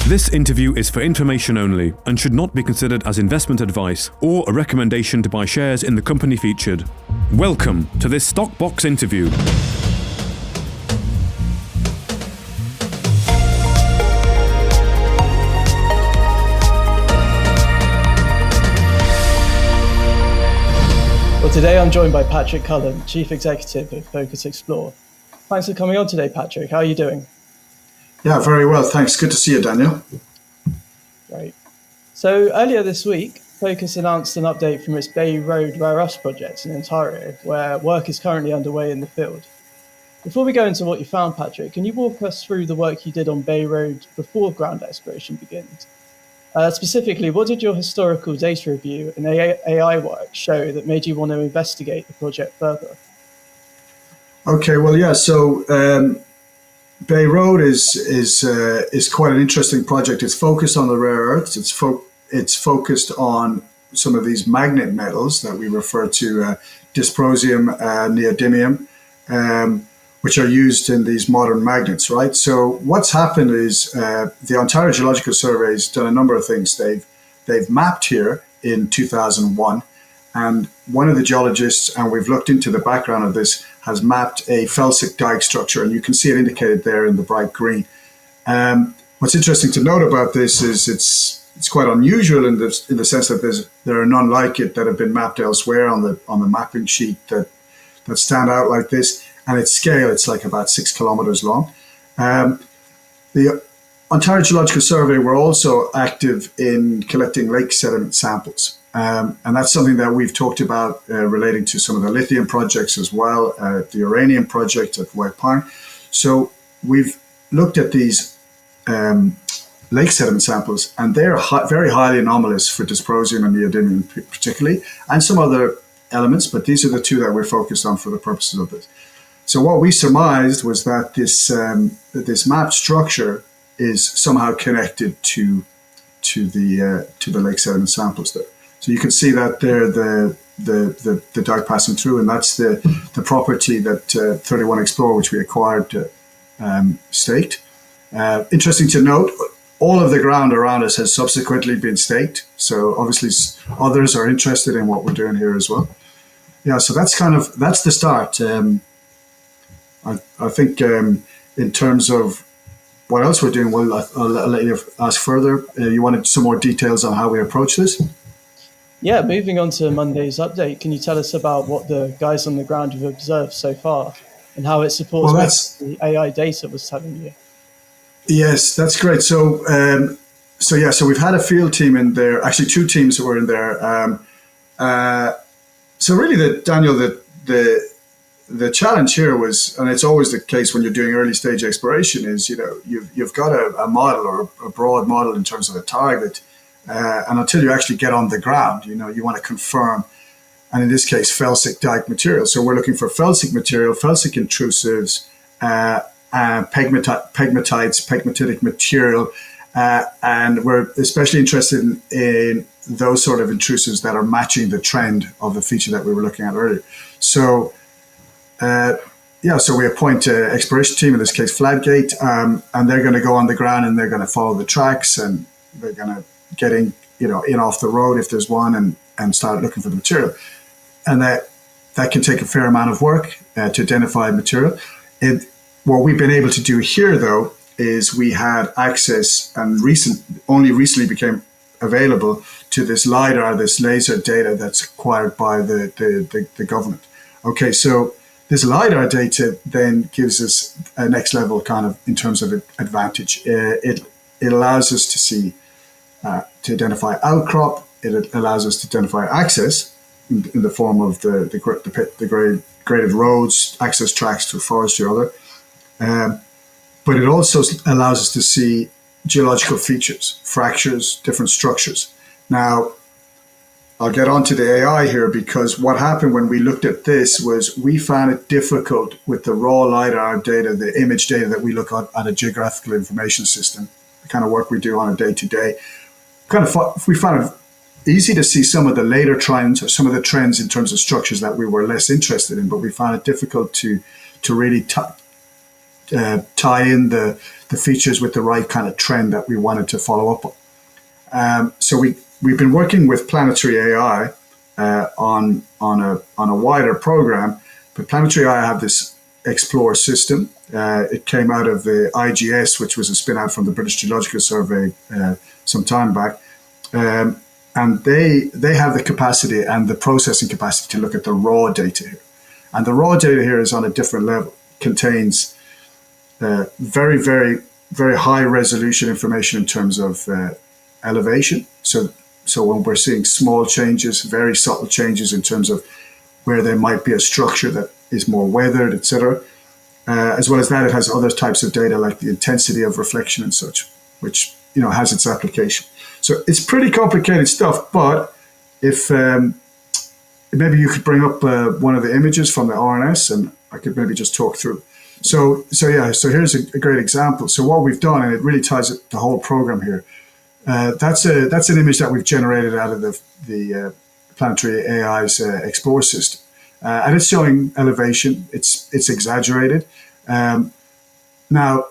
This interview is for information only and should not be considered as investment advice or a recommendation to buy shares in the company featured. Welcome to this StockBox interview. Well, today I'm joined by Patrick Cullen, Chief Executive of Focus Xplore. Thanks for coming on today, Patrick. How are you doing? Yeah, very well, thanks. Good to see you, Daniel. Great. So earlier this week, Focus announced an update from its Bay Road rare earths project in Ontario, where work is currently underway in the field. Before we go into what you found, Patrick, can you walk us through the work you did on Bay Road before ground exploration begins? Specifically, what did your historical data review and AI work show that made you want to investigate the project further? Okay, well, yeah. So Bay Road is quite an interesting project. It's focused on the rare earths. It's focused on some of these magnet metals that we refer to dysprosium, neodymium, which are used in these modern magnets, right? So what's happened is the Ontario Geological Survey has done a number of things. They've mapped here in 2001, and one of the geologists, and we've looked into the background of this, has mapped a felsic dike structure, and you can see it indicated there in the bright green. What's interesting to note about this is it's quite unusual in the sense that there are none like it that have been mapped elsewhere on the mapping sheet that stand out like this. And its scale, it's like about 6 kilometers long. The Ontario Geological Survey were also active in collecting lake sediment samples. And that's something that we've talked about relating to some of the lithium projects as well, the uranium project at White Pine. So we've looked at these lake sediment samples, and they're very highly anomalous for dysprosium and neodymium particularly, and some other elements, but these are the two that we're focused on for the purposes of this. So what we surmised was that this mapped structure is somehow connected to the lake sediment samples there. So you can see that there the dike passing through, and that's the property that 31 Xplore, which we acquired, staked. Interesting to note, all of the ground around us has subsequently been staked. So obviously others are interested in what we're doing here as well. Yeah, so that's the start. I think in terms of what else we're doing, well, I'll let you ask further. You wanted some more details on how we approach this? Yeah, moving on to Monday's update, can you tell us about what the guys on the ground have observed so far and how it supports what the AI data was telling you? Yes, that's great. So we've had a field team in there, actually two teams were in there. So really, Daniel, the challenge here was, and it's always the case when you're doing early stage exploration, is you've got a model or a broad model in terms of a target, and until you actually get on the ground, you want to confirm, and in this case, felsic dike material. So we're looking for felsic material, felsic intrusives, pegmatites, pegmatitic material, and we're especially interested in those sort of intrusives that are matching the trend of the feature that we were looking at earlier. So so we appoint an exploration team, in this case Fladgate, and they're going to go on the ground and they're going to follow the tracks, and they're going to get in off the road if there's one, and start looking for the material. And that can take a fair amount of work to identify material. What we've been able to do here, though, is we had access and only recently became available to this LiDAR, this laser data that's acquired by the government. Okay, so this LiDAR data then gives us a next level kind of in terms of advantage. It allows us to see, to identify outcrop. It allows us to identify access in the form of the graded roads, access tracks to forestry or other. But it also allows us to see geological features, fractures, different structures. Now, I'll get onto the AI here, because what happened when we looked at this was we found it difficult with the raw LiDAR data, the image data that we look at a geographical information system, the kind of work we do on a day-to-day. We found it easy to see some of the later trends or some of the trends in terms of structures that we were less interested in, but we found it difficult to really tie in the features with the right kind of trend that we wanted to follow up on. So we've been working with Planetary AI on a wider program, but Planetary AI have this Xplore system. It came out of the IGS, which was a spin out from the British Geological Survey some time back. And they have the capacity and the processing capacity to look at the raw data here. And the raw data here is on a different level, contains very, very, very high resolution information in terms of elevation. So when we're seeing small changes, very subtle changes in terms of where there might be a structure that is more weathered, etc. As well as that, it has other types of data like the intensity of reflection and such, which has its application. So it's pretty complicated stuff. But if maybe you could bring up one of the images from the RNS, and I could maybe just talk through. So here's a great example. So what we've done, and it really ties it, the whole program here. That's an image that we've generated out of the Planetary AI's Xplore system, and it's showing elevation. It's exaggerated. Now,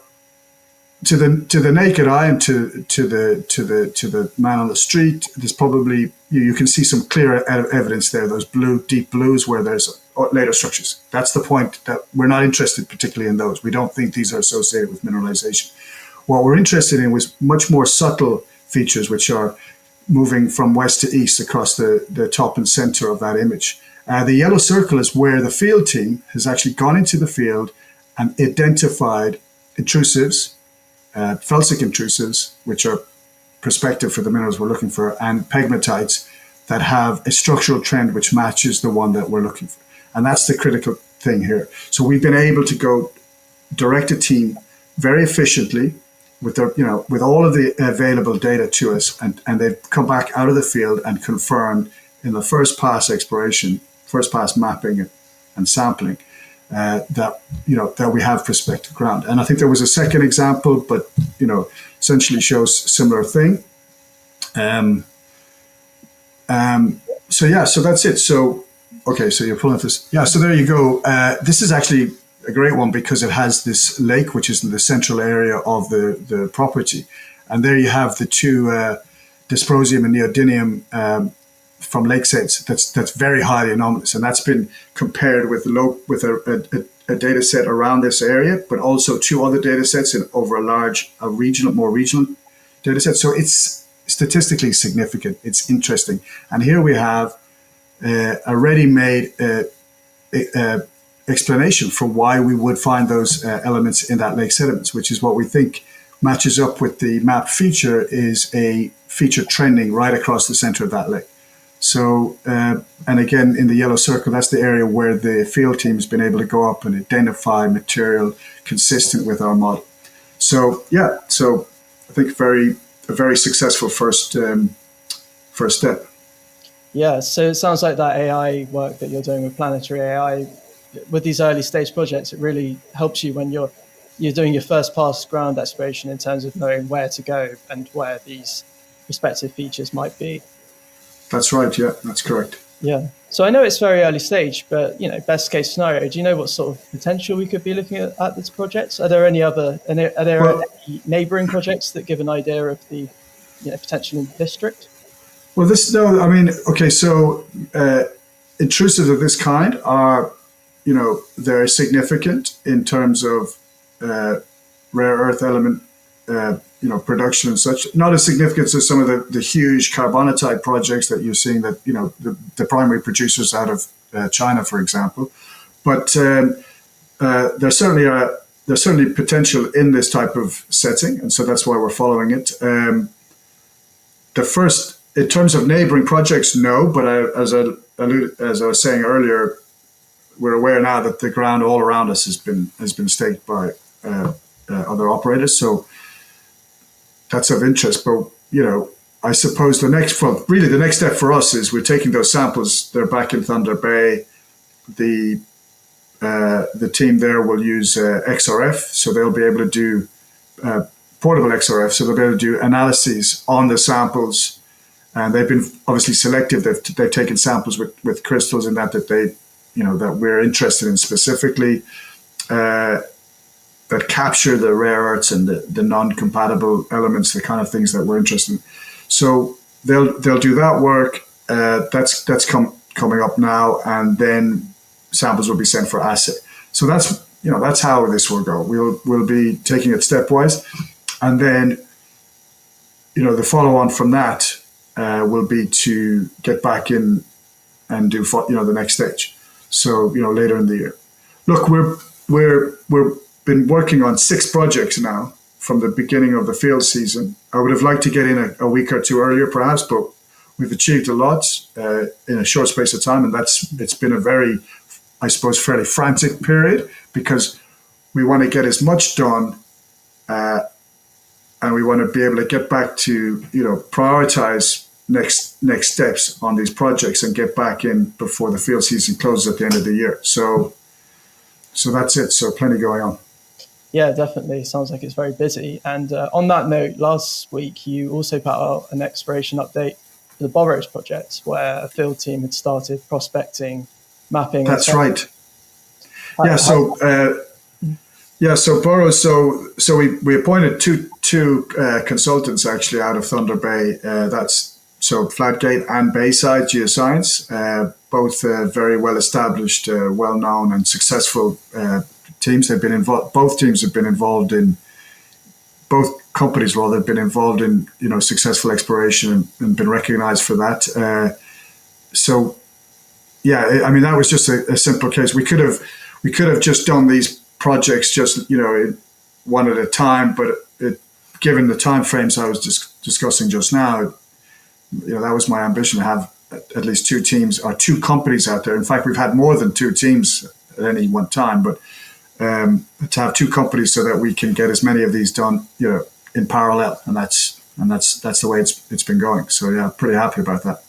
to the naked eye and to the man on the street, there's probably you can see some clear evidence there. Those deep blues where there's later structures. That's the point, that we're not interested particularly in those. We don't think these are associated with mineralization. What we're interested in was much more subtle features, which are moving from west to east across the top and center of that image. The yellow circle is where the field team has actually gone into the field and identified intrusives, felsic intrusives, which are prospective for the minerals we're looking for, and pegmatites that have a structural trend which matches the one that we're looking for. And that's the critical thing here. So we've been able to go direct a team very efficiently with with all of the available data to us, and they've come back out of the field and confirmed in the first pass exploration, first pass mapping and sampling, that we have prospective ground. And I think there was a second example, but essentially shows similar thing. So that's it. So so you're pulling this. Yeah, so there you go. This is actually a great one because it has this lake, which is in the central area of the property. And there you have the two dysprosium and neodymium from lake sets that's very highly anomalous. And that's been compared with a data set around this area, but also two other data sets over more regional data set. So it's statistically significant. It's interesting. And here we have a ready-made explanation for why we would find those elements in that lake sediments, which is what we think matches up with the map feature, is a feature trending right across the center of that lake. So, and again, in the yellow circle, that's the area where the field team has been able to go up and identify material consistent with our model. So, so I think a very successful first step. Yeah, so it sounds like that AI work that you're doing with Planetary AI, with these early stage projects, it really helps you when you're doing your first pass ground exploration in terms of knowing where to go and where these respective features might be. That's right. Yeah, that's correct. Yeah. So I know it's very early stage, but best case scenario, do you know what sort of potential we could be looking at this project? Are there any any neighbouring projects that give an idea of the potential in the district? Well, so intrusives of this kind are, they're significant in terms of rare earth element, production and such. Not as significant as some of the huge carbonatite projects that you're seeing that, the primary producers out of China, for example. But there's certainly potential in this type of setting, and so that's why we're following it. In terms of neighboring projects, no, but as I was saying earlier, we're aware now that the ground all around us has been staked by other operators, so that's of interest. But I suppose the next step for us is we're taking those samples. They're back in Thunder Bay. The team there will use XRF, so they'll be able to do portable XRF, so they'll be able to do analyses on the samples. And they've been obviously selective. They've taken samples with crystals in that they, that we're interested in specifically. that capture the rare earths and the non-compatible elements, the kind of things that we're interested in. So they'll do that work. That's coming up now, and then samples will be sent for assay. So that's how this will go. We'll be taking it stepwise, and then the follow on from that will be to get back in and do the next stage. So later in the year. Look, we're been working on 6 projects now from the beginning of the field season. I would have liked to get in a week or two earlier, perhaps, but we've achieved a lot in a short space of time, and it's been a very, I suppose, fairly frantic period because we want to get as much done, and we want to be able to get back to prioritize next steps on these projects and get back in before the field season closes at the end of the year. So that's it. So plenty going on. Yeah, definitely. Sounds like it's very busy. And on that note, last week you also put out an exploration update for the Burrows project, where a field team had started prospecting, mapping. That's right. So Burrows. So we appointed two consultants actually out of Thunder Bay. That's Flatgate and Bayside Geoscience, both very well established, well known, and successful teams. They've been involved. Both teams have been involved in. Both companies, rather, have been involved in successful exploration and been recognised for that. That was just a simple case. We could have just done these projects just one at a time, but given the time frames I was discussing just now, that was my ambition, to have at least 2 teams or 2 companies out there. In fact, we've had more than 2 teams at any one time, but to have 2 companies so that we can get as many of these done, in parallel, and that's the way it's been going. So yeah, pretty happy about that.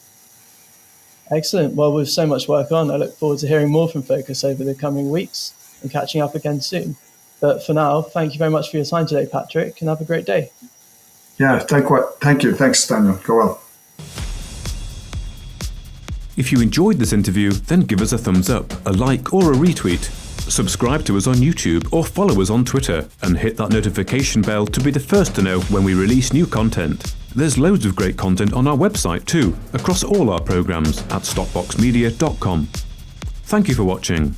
Excellent. Well, with so much work on, I look forward to hearing more from Focus over the coming weeks and catching up again soon. But for now, thank you very much for your time today, Patrick, and have a great day. Yeah, thank you. Thanks, Daniel. Go well. If you enjoyed this interview, then give us a thumbs up, a like or a retweet. Subscribe to us on YouTube or follow us on Twitter and hit that notification bell to be the first to know when we release new content. There's loads of great content on our website too, across all our programs at StockBoxMedia.com. Thank you for watching.